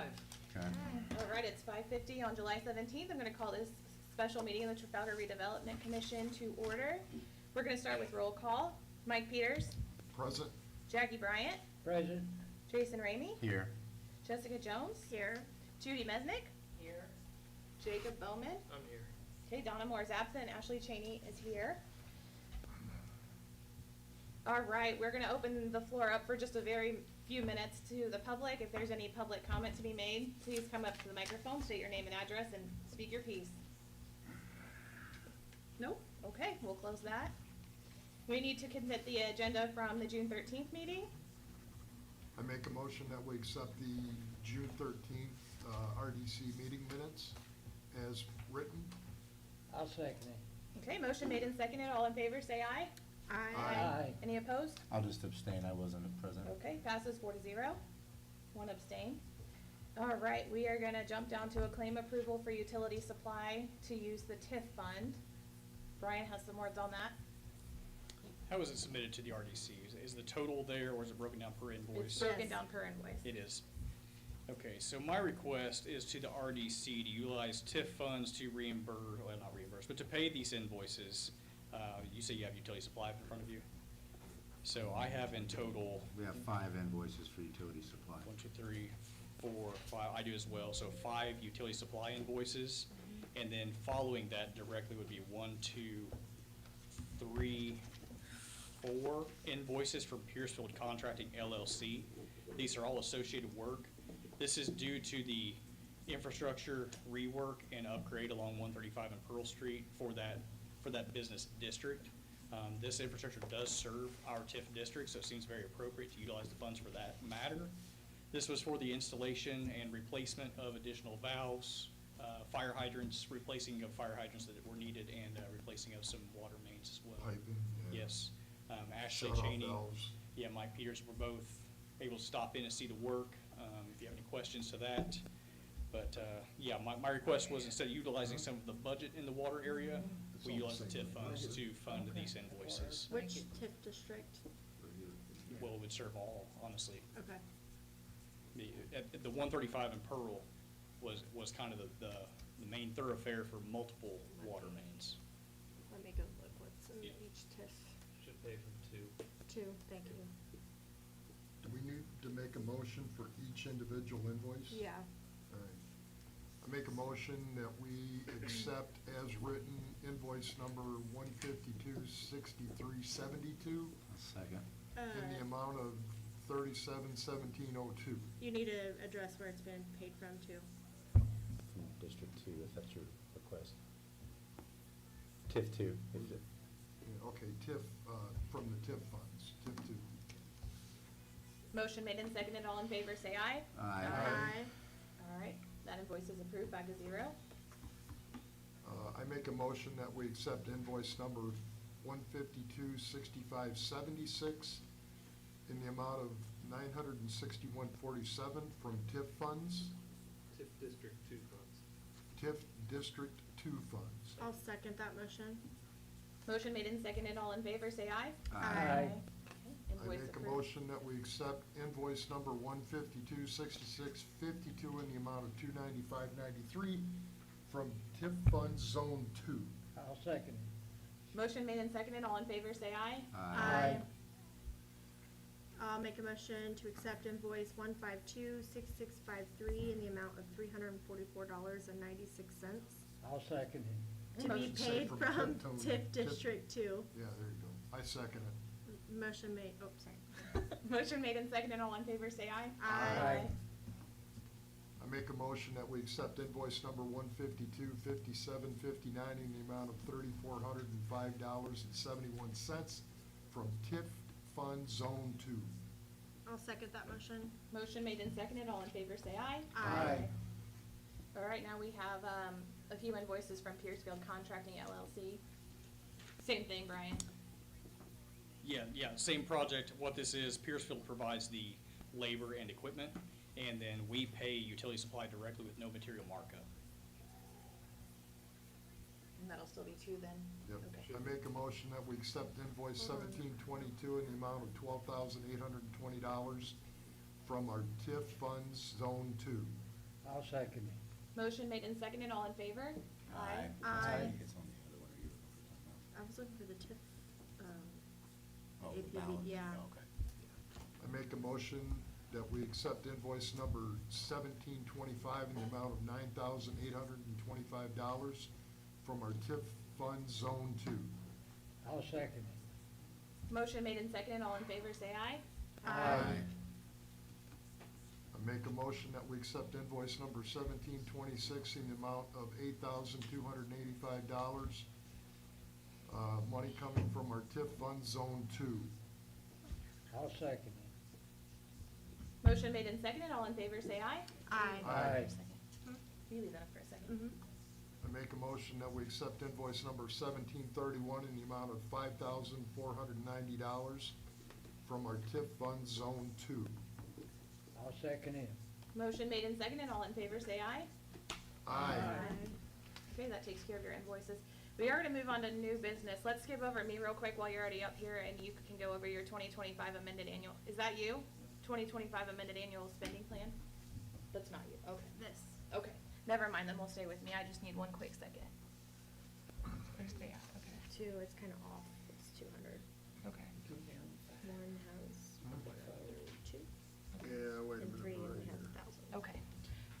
5. Okay. All right, it's 5:50 on July 17th. I'm going to call this special meeting of the Trafalgar Redevelopment Commission to order. We're going to start with roll call. Mike Peters. Present. Jackie Bryant. Present. Jason Ramey. Here. Jessica Jones. Here. Judy Mesnick. Here. Jacob Bowman. I'm here. Okay, Donna Moore is absent. Ashley Cheney is here. All right, we're going to open the floor up for just a very few minutes to the public. If there's any public comment to be made, please come up to the microphone, state your name and address, and speak your piece. Nope? Okay, we'll close that. We need to commit the agenda from the June 13th meeting. I make a motion that we accept the June 13th RDC meeting minutes as written. I'll second it. Okay, motion made and seconded. All in favor, say aye. Aye. Any opposed? I'll just abstain. I wasn't present. Okay, passes 4-0. One abstain. All right, we are going to jump down to a claim approval for utility supply to use the TIF fund. Brian has some words on that. How is it submitted to the RDC? Is the total there, or is it broken down per invoice? It's broken down per invoice. It is. Okay, so my request is to the RDC to utilize TIF funds to reimburse, well, not reimburse, but to pay these invoices. You say you have utility supply in front of you? So I have in total. We have 5 invoices for utility supply. 1, 2, 3, 4, 5. I do as well. So 5 utility supply invoices. And then following that directly would be 1, 2, 3, 4 invoices from Piercefield Contracting LLC. These are all associated work. This is due to the infrastructure rework and upgrade along 135 and Pearl Street for that business district. This infrastructure does serve our TIF district, so it seems very appropriate to utilize the funds for that matter. This was for the installation and replacement of additional valves, fire hydrants, replacing of fire hydrants that were needed, and replacing of some water mains as well. Piping. Yeah. Yes. Ashley Shut-off Cheney, valves. yeah, Mike Peters were both able to stop in and see the work, if you have any questions to that. But, yeah, my request was instead of utilizing some of the budget in the water area, we utilize the TIF funds to fund these invoices. Which TIF district? Well, it would serve all, honestly. Okay. The 135 and Pearl was kind of the main thoroughfare for multiple water mains. Let me go look what's in Yeah. each TIF. Should pay from 2. 2, thank you. Do we need to make a motion for each individual invoice? Yeah. All right. I make a motion that we accept as written invoice number 152-6372 A second. in the amount of $37,1702. You need to address where it's been paid from too. From District 2, if that's your request. TIF 2. Yeah, okay, TIF, from the TIF funds, TIF 2. Motion made and seconded. All in favor, say aye. Aye. All right, that invoice is approved, 5-0. I make a motion that we accept invoice number 152-6576 in the amount of $961.47 from TIF funds, TIF District 2 funds. TIF District 2 funds. I'll second that motion. Motion made and seconded. All in favor, say aye. Aye. I Invoice make a approved. motion that we accept invoice number 152-6652 in the amount of $295.93 from TIF Fund Zone 2. I'll second it. Motion made and seconded. All in favor, say aye. Aye. I'll make a motion to accept invoice 152-6653 in the amount of $344.96 I'll second it. to be Motion say paid from from TIF to- TIF District 2. Yeah, there you go. I second it. Motion made, oh, sorry. Motion made and seconded. All in favor, say aye. Aye. I make a motion that we accept invoice number 152-5759 in the amount of $3,405.71 from TIF Fund Zone 2. I'll second that motion. Motion made and seconded. All in favor, say aye. Aye. All right, now we have a few invoices from Piercefield Contracting LLC. Same thing, Brian. Yeah, same project. What this is, Piercefield provides the labor and equipment, and then we pay utility supply directly with no material markup. And that'll still be 2 then? Yep. Okay. I make a motion that we accept invoice 1722 in the amount of $12,820 from our TIF Funds Zone 2. I'll second it. Motion made and seconded, all in favor? Aye. I think it's on the other one, or you were looking for I was looking for the TIF, something else. Oh, the APV, balance. yeah. Oh, okay. I make a motion that we accept invoice number 1725 in the amount of $9,825 from our TIF Fund Zone 2. I'll second it. Motion made and seconded, all in favor, say aye. Aye. I make a motion that we accept invoice number 1726 in the amount of $8,285, money coming from our TIF Fund Zone 2. I'll second it. Motion made and seconded, all in favor, say aye. Aye. Aye. You leave that up for a second. Mhm. I make a motion that we accept invoice number 1731 in the amount of $5,490 from our TIF Fund Zone 2. I'll second it. Motion made and seconded, all in favor, say aye. Aye. Okay, that takes care of your invoices. We are gonna move on to new business. Let's skip over me real quick while you're already up here, and you can go over your 2025 amended annual, is that you? 2025 amended annual spending plan? That's not you, okay. This. Okay, never mind, then we'll stay with me, I just need one quick second. Where's they at? Okay. Two, it's kind of off, it's 200. Okay. One has 2, Yeah, wait a and 3 minute, only right has here. 1,000. Okay.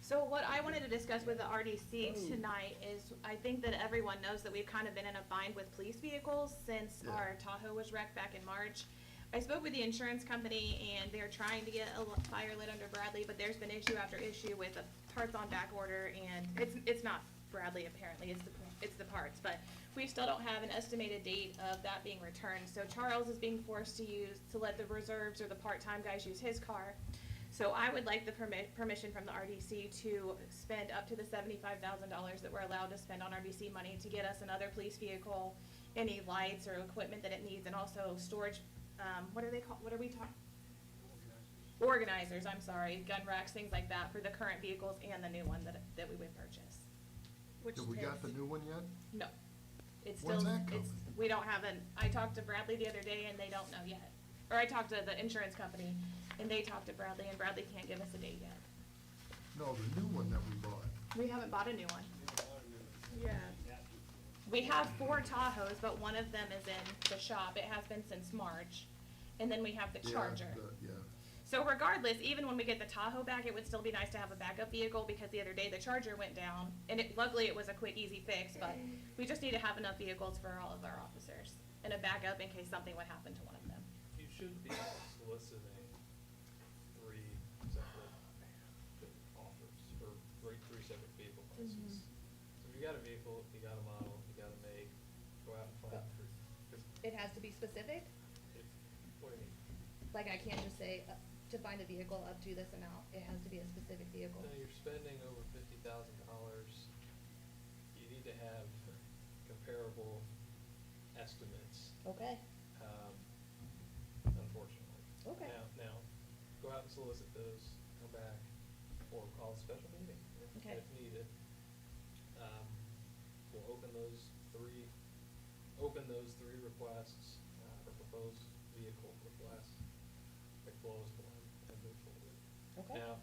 So what I wanted to discuss with the RDC tonight is, I think that everyone knows that we've kind of been in a bind with police vehicles since Yeah. our Tahoe was wrecked back in March. I spoke with the insurance company, and they're trying to get a fire lit under Bradley, but there's been issue after issue with the parts on back order, and it's not Bradley apparently, it's the parts, but we still don't have an estimated date of that being returned. So Charles is being forced to let the reserves or the part-time guys use his car. So I would like the permission from the RDC to spend up to the $75,000 that we're allowed to spend on RDC money to get us another police vehicle, any lights or equipment that it needs, and also storage, what are they called, what are we talking? Organizers, I'm sorry, gun racks, things like that for the current vehicles and the new one that we would purchase. Which Have we got is- the new one yet? No. It's When's still, that it's, coming? we don't have I talked to Bradley the other day and they don't know yet. Or I talked to the insurance company and they talked to Bradley and Bradley can't give us a date yet. No, the new one that we bought. We haven't bought a new one. Yeah. We have 4 Tahoes, but one of them is in the shop. It has been since March. And then we have the Yeah, Charger. Yeah. So regardless, even when we get the Tahoe back, it would still be nice to have a backup vehicle because the other day the Charger went down. And luckily it was a quick, easy fix, but we just need to have enough vehicles for all of our officers and a backup in case something would happen to one of them. You should be soliciting 3 separate offers, or 3 separate vehicle prices. So if you got a vehicle, you got a model, you got a make, go out and find 3. 'Cause It has to be specific? what do you mean? Like I can't just say to find a vehicle up to this amount. It has to be a specific vehicle. No, you're spending over $50,000. You need to have comparable estimates, Okay. unfortunately. Okay. Now, go out and solicit those, come back, or call a special meeting Okay. if needed. We'll open those three requests, or proposed vehicle requests, like lowest one, and move forward. Okay. Now,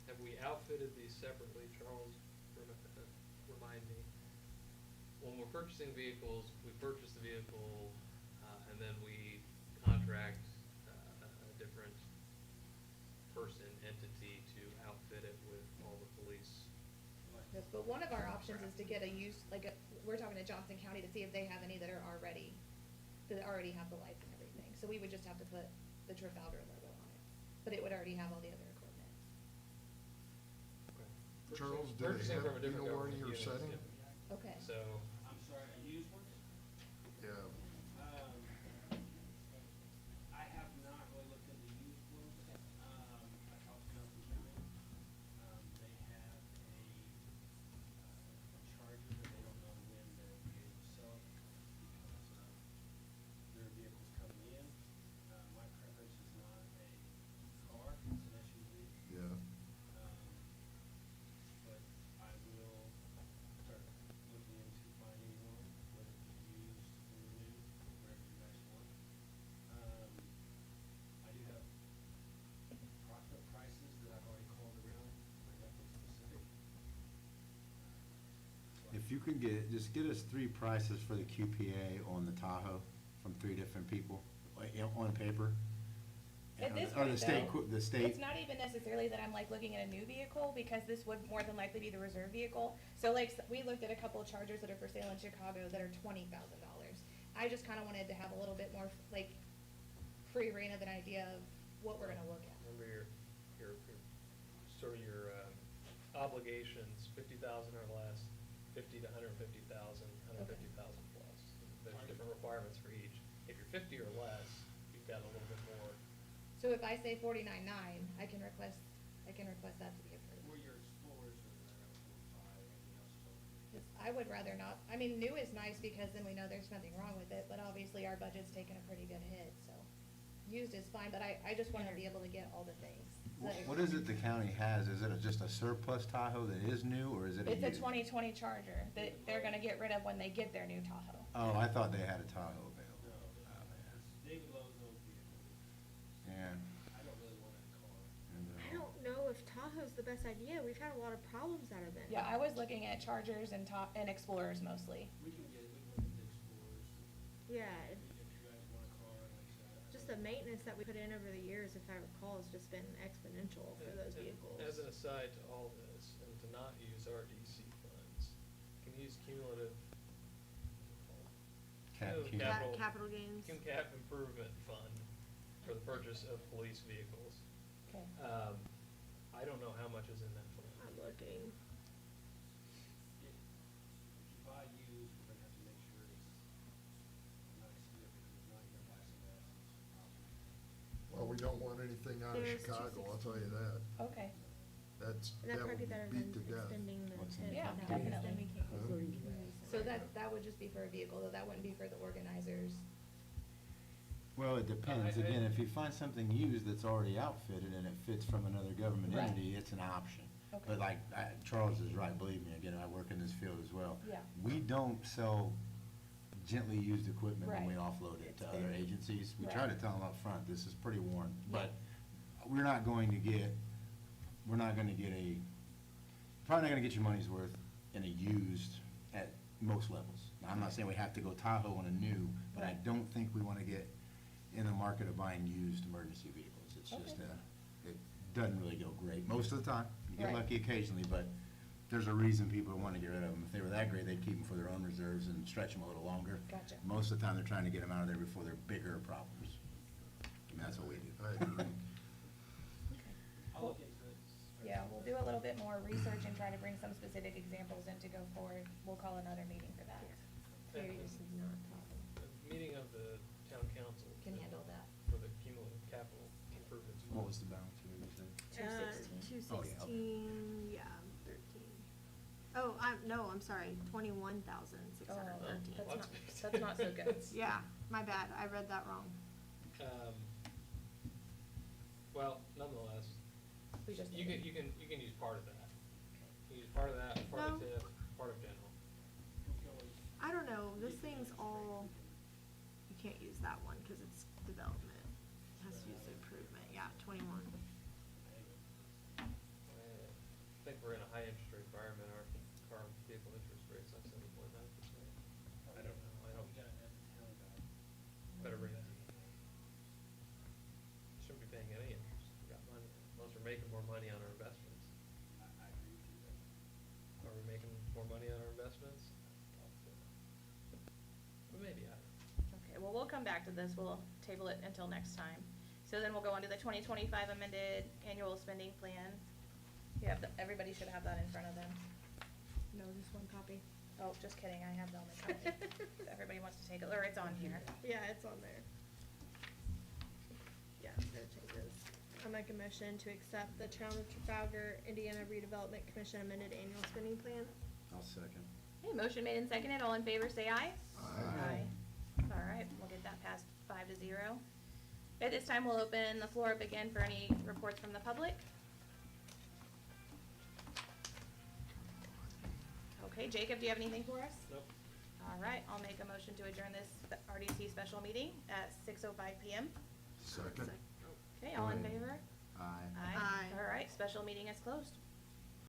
have we outfitted these separately, Charles? Remind me. When we're purchasing vehicles, we purchase the vehicle, and then we contract a different person, entity to outfit it with all the police. Yes, but one of our options is to get we're talking to Johnson County to see if they have any that are already have the lights and everything. So we would just have to put the Trafalgar logo on it, but it would already have all the other equipment. Charles, do they Purchasing have, from a do you different know warranty government or unit is setting? different. Okay. So, I'm sorry, a used one? Yeah. I have not really looked into used ones. I talked to Johnson County. They have a Charger, but they don't know when they'll be able to sell it because their vehicle's coming in. My preference is not a car, it's an SUV. Yeah. But I will start looking into finding If you could just get us 3 prices for the QPA on the Tahoe from 3 different people, like, on paper. At this Or the point, state, though, the state. it's not even necessarily that I'm like looking at a new vehicle, because this would more than likely be the reserve vehicle. So like, we looked at a couple of Chargers that are for sale in Chicago that are $20,000. I just kinda wanted to have a little bit more, like, free rein of an idea of what we're gonna look at. Remember your obligations, 50,000 or less, 50 to 150,000, 150,000 plus. There's different requirements for each. If you're 50 or less, you've got a little bit more. So if I say 49.9, I can request that to be approved. Were your Explorers or the 45, anything else is over? 'Cause I would rather not, I mean, new is nice because then we know there's nothing wrong with it, but obviously our budget's taken a pretty good hit, so. Used is fine, but I just wanna be able to get all the things. What is it the county has? Is it just a surplus Tahoe that is new, or is it a It's a used? 2020 Charger that they're gonna get rid of when they get their new Tahoe. Oh, I thought they had a Tahoe available. No, it's David Lowe's old vehicle. Yeah. I don't really want a car. I don't know if Tahoe's the best idea. We've had a lot of problems out of it. Yeah, I was looking at Chargers and Explorers mostly. We can look at the Explorers. Yeah, If you guys want a car, like I said. just the maintenance that we put in over the years, if I recall, has just been exponential for those And vehicles. As an aside to all this, and to not use RDC funds, can use cumulative. Capital gains. Cap improvement fund for the purchase of police vehicles. Okay. I don't know how much is in that fund. I'm looking. If you buy used, we're gonna have to make sure it's nice here, because if not, you're gonna buy some assets, property. Well, we don't want anything out of There's Chicago, I'll tell you that. Okay. And that That might be would better be than beat to death. extending the What's in TIF. the Yeah, now. definitely. Huh? So that would just be for a vehicle, though, that wouldn't be for the organizers. Well, it depends. Again, if you find something used that's already outfitted and it fits from another government Right. entity, it's an option. Okay. But like, Charles is right, believe me, again, I work in this field as well. Yeah. We don't sell gently used equipment when we Right. offload it to It's other very- agencies. We Right. try to tell them up front, this is pretty worn, Yeah. but we're not going to get probably not gonna get your money's worth in a used at most levels. Now, I'm not saying we have to go Tahoe on a new, but I Right. don't think we wanna get in the market of buying used emergency vehicles. It's just, Okay. it doesn't really go great most of the time. You get Right. lucky occasionally, but there's a reason people want to get rid of them. If they were that great, they'd keep them for their own reserves and stretch them a little longer. Gotcha. Most of the time, they're trying to get them out of there before they're bigger problems. And that's what we do. I agree. I'll look into it. Yeah, we'll do a little bit more research and try to bring some specific examples in to go forward. We'll call another meeting for that. Seriously, not talking. The meeting of the town council. Can handle that. For the cumulative capital improvements. What was the balance you were saying? 216. 216, yeah, 13. Oh, I'm sorry, 21,613. That's Well, not, that's- that's not so good. Yeah, my bad, I read that wrong. Well, nonetheless, We just you need can use part of that. You can use part of that, part of No. TIF, part of general. I don't know, this thing's all, you can't use that one, cause it's development. It has to use the improvement, yeah, 21. I think we're in a high interest rate environment, our car and vehicle interest rate's like 7.9%. I don't know, We got it at the town guy. better bring that. Shouldn't be paying any interest, we got money, unless we're making more money on our investments. I agree with you there. Are we making more money on our investments? But maybe, I don't know. Okay, well, we'll come back to this. We'll table it until next time. So then we'll go on to the 2025 amended annual spending plan. You have, everybody should have that in front of them. No, just one copy. Oh, just kidding, I have the only copy. If everybody wants to take it, or it's on here. Yeah, it's on there. Yeah, I'm gonna take this. I make a motion to accept the Town of Trafalgar, Indiana Redevelopment Commission amended annual spending plan. I'll second. Okay, motion made and seconded. All in favor, say aye. Aye. All right, we'll get that passed 5-0. At this time, we'll open the floor up again for any reports from the public. Okay, Jacob, do you have anything for us? Nope. All right, I'll make a motion to adjourn this RDC special meeting at 6:05 PM. Second. Okay, all in Aye. favor? Aye. Aye. All right, special meeting is closed.